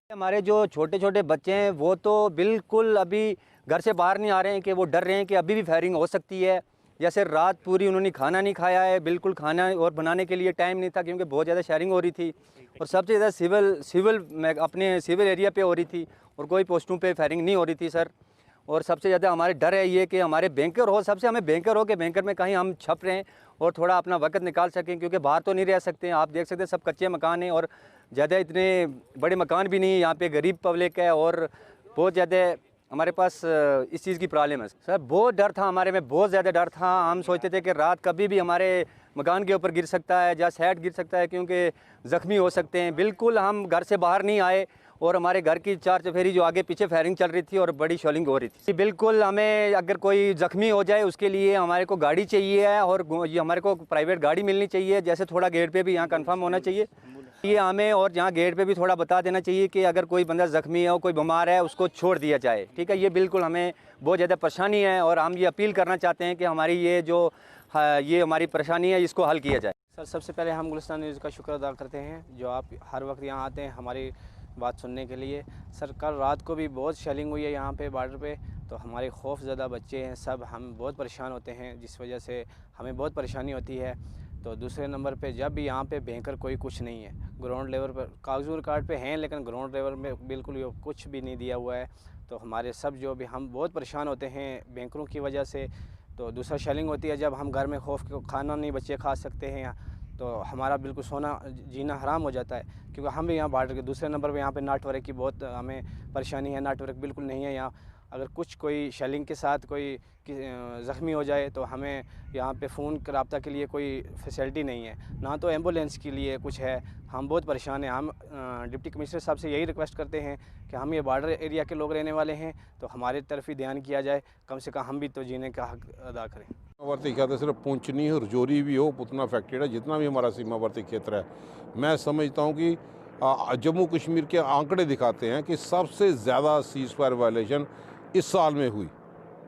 हमारे जो छोटे छोटे बच्चे हैं वो तो बिल्कुल अभी घर से बाहर नहीं आ रहे हैं कि वो डर रहे हैं कि अभी भी फायरिंग हो सकती है। जैसे रात पूरी उन्होंने खाना नहीं खाया है, बिल्कुल खाना और बनाने के लिए टाइम नहीं था क्योंकि बहुत ज़्यादा शेयरिंग हो रही थी और सबसे ज़्यादा सिविल में अपने सिविल एरिया पे हो रही थी और कोई पोस्टों पे फायरिंग नहीं हो रही थी सर। और सबसे ज़्यादा हमारे डर है ये कि हमारे बैंकर हो, सबसे हमें बैंकर हो कि बैंकर में कहीं हम छप रहे हैं और थोड़ा अपना वक्त निकाल सकें, क्योंकि बाहर तो नहीं रह सकते हैं। आप देख सकते हैं सब कच्चे मकान हैं और ज़्यादा इतने बड़े मकान भी नहीं है, यहाँ पे गरीब पब्लिक है और बहुत ज़्यादा हमारे पास इस चीज़ की प्रॉब्लम है सर। बहुत डर था हमारे में, बहुत ज़्यादा डर था। हम सोचते थे कि रात कभी भी हमारे मकान के ऊपर गिर सकता है या सेट गिर सकता है क्योंकि ज़ख्मी हो सकते हैं। बिल्कुल हम घर से बाहर नहीं आए और हमारे घर की चार चफेरी जो आगे पीछे फायरिंग चल रही थी और बड़ी शॉलिंग हो रही थी। बिल्कुल हमें अगर कोई ज़ख्मी हो जाए उसके लिए हमारे को गाड़ी चाहिए है और ये हमारे को प्राइवेट गाड़ी मिलनी चाहिए। जैसे थोड़ा गेट पे भी यहाँ कंफर्म होना चाहिए ये हमें, और यहाँ गेट पे भी थोड़ा बता देना चाहिए कि अगर कोई बंदा ज़ख्मी है और कोई बीमार है उसको छोड़ दिया जाए। ठीक है, ये बिल्कुल हमें बहुत ज़्यादा परेशानी है और हम ये अपील करना चाहते हैं कि हमारी ये जो ये हमारी परेशानी है इसको हल किया जाए। सर, सबसे पहले हम गुलिस्तान न्यूज़ का शुक्र अदा करते हैं जो आप हर वक्त यहाँ आते हैं हमारी बात सुनने के लिए। सर, कल रात को भी बहुत शेलिंग हुई है यहाँ पे बॉर्डर पे, तो हमारे खौफज़दा बच्चे हैं सब, हम बहुत परेशान होते हैं जिस वजह से हमें बहुत परेशानी होती है। तो दूसरे नंबर पे जब भी यहाँ पे बैंकर कोई कुछ नहीं है, ग्राउंड लेवल पर कागज़ी रिकॉर्ड पे हैं लेकिन ग्राउंड लेवल में बिल्कुल ये कुछ भी नहीं दिया हुआ है। तो हमारे सब जो भी हम बहुत परेशान होते हैं बैंकरों की वजह से। तो दूसरा शेलिंग होती है जब हम घर में खौफ के खाना नहीं बच्चे खा सकते हैं, तो हमारा बिल्कुल सोना जीना हराम हो जाता है क्योंकि हम भी यहाँ बॉर्डर के दूसरे नंबर पे यहाँ पे नेटवर्क की बहुत हमें परेशानी है। नेटवर्क बिल्कुल नहीं है यहाँ। अगर कुछ कोई शेलिंग के साथ कोई ज़ख्मी हो जाए तो हमें यहाँ पे फ़ोन का रब्ता के लिए कोई फैसिलिटी नहीं है, ना तो एम्बुलेंस के लिए कुछ है। हम बहुत परेशान हैं। हम डिप्टी कमिश्नर साहब से यही रिक्वेस्ट करते हैं कि हम ये बॉर्डर एरिया के लोग रहने वाले हैं तो हमारे तरफ ही ध्यान किया जाए, कम से कम हम भी तो जीने का हक अदा करें। सीमावर्ती क्षेत्र सिर्फ पुंछनी हो, रजौरी भी हो, उतना अफेक्टेड है जितना भी हमारा सीमावर्ती क्षेत्र है। मैं समझता हूँ कि जम्मू कश्मीर के आंकड़े दिखाते हैं कि सबसे ज़्यादा सीज़ फायर वायलेशन इस साल में हुई।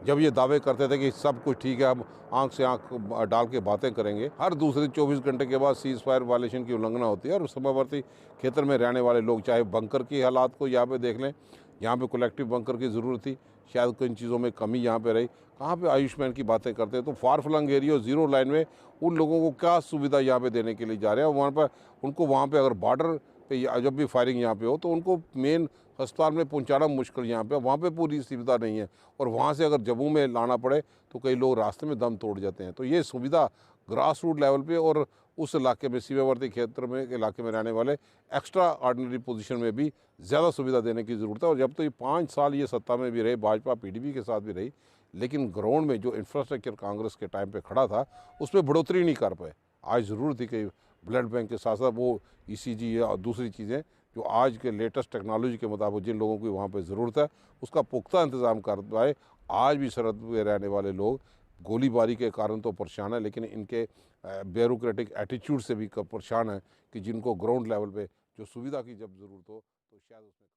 जब ये दावे करते थे कि सब कुछ ठीक है, हम आंख से आंख डाल के बातें करेंगे, हर दूसरे 24 घंटे के बाद सीज़ फायर वायलेशन की उल्लंघना होती है। और सीमावर्ती क्षेत्र में रहने वाले लोग चाहे बंकर की हालात को यहाँ पे देख लें, यहाँ पे कलेक्टिव बंकर की ज़रूरत थी, शायद किन चीज़ों में कमी यहाँ पे रही। कहाँ पे आयुष्मान की बातें करते हैं, तो far flung area zero line में उन लोगों को क्या सुविधा यहाँ पे देने के लिए जा रहे हैं। वहाँ पर उनको वहाँ पे अगर बॉर्डर पे जब भी फायरिंग यहाँ पे हो तो उनको मेन अस्पताल में पहुँचाना मुश्किल यहाँ पे, वहाँ पे पूरी सुविधा नहीं है। और वहाँ से अगर जम्मू में लाना पड़े तो कई लोग रास्ते में दम तोड़ जाते हैं। तो ये सुविधा ग्रास रूट लेवल पे और उस इलाके में सीमावर्ती क्षेत्र में इलाके में रहने वाले एक्स्ट्रा ऑर्डिनरी पोजीशन में भी ज़्यादा सुविधा देने की ज़रूरत है। और जब तो ये 5 साल ये सत्ता में भी रहे, भाजपा पीडीपी के साथ भी रही, लेकिन ग्राउंड में जो इंफ्रास्ट्रक्चर कांग्रेस के टाइम पे खड़ा था उसमें बढ़ोतरी नहीं कर पाए। आज ज़रूरत थी कि ब्लड बैंक के साथ साथ वो ईसीजी या दूसरी चीज़ें जो आज के लेटेस्ट टेक्नोलॉजी के मुताबिक जिन लोगों की वहाँ पे ज़रूरत है उसका पुख्ता इंतज़ाम कर पाए। आज भी सरहद पे रहने वाले लोग गोलीबारी के कारण तो परेशान है, लेकिन इनके ब्यूरोक्रेटिक एटीट्यूड से भी परेशान है कि जिनको ग्राउंड लेवल पे जो सुविधा की जब ज़रूरत हो तो शायद उसमें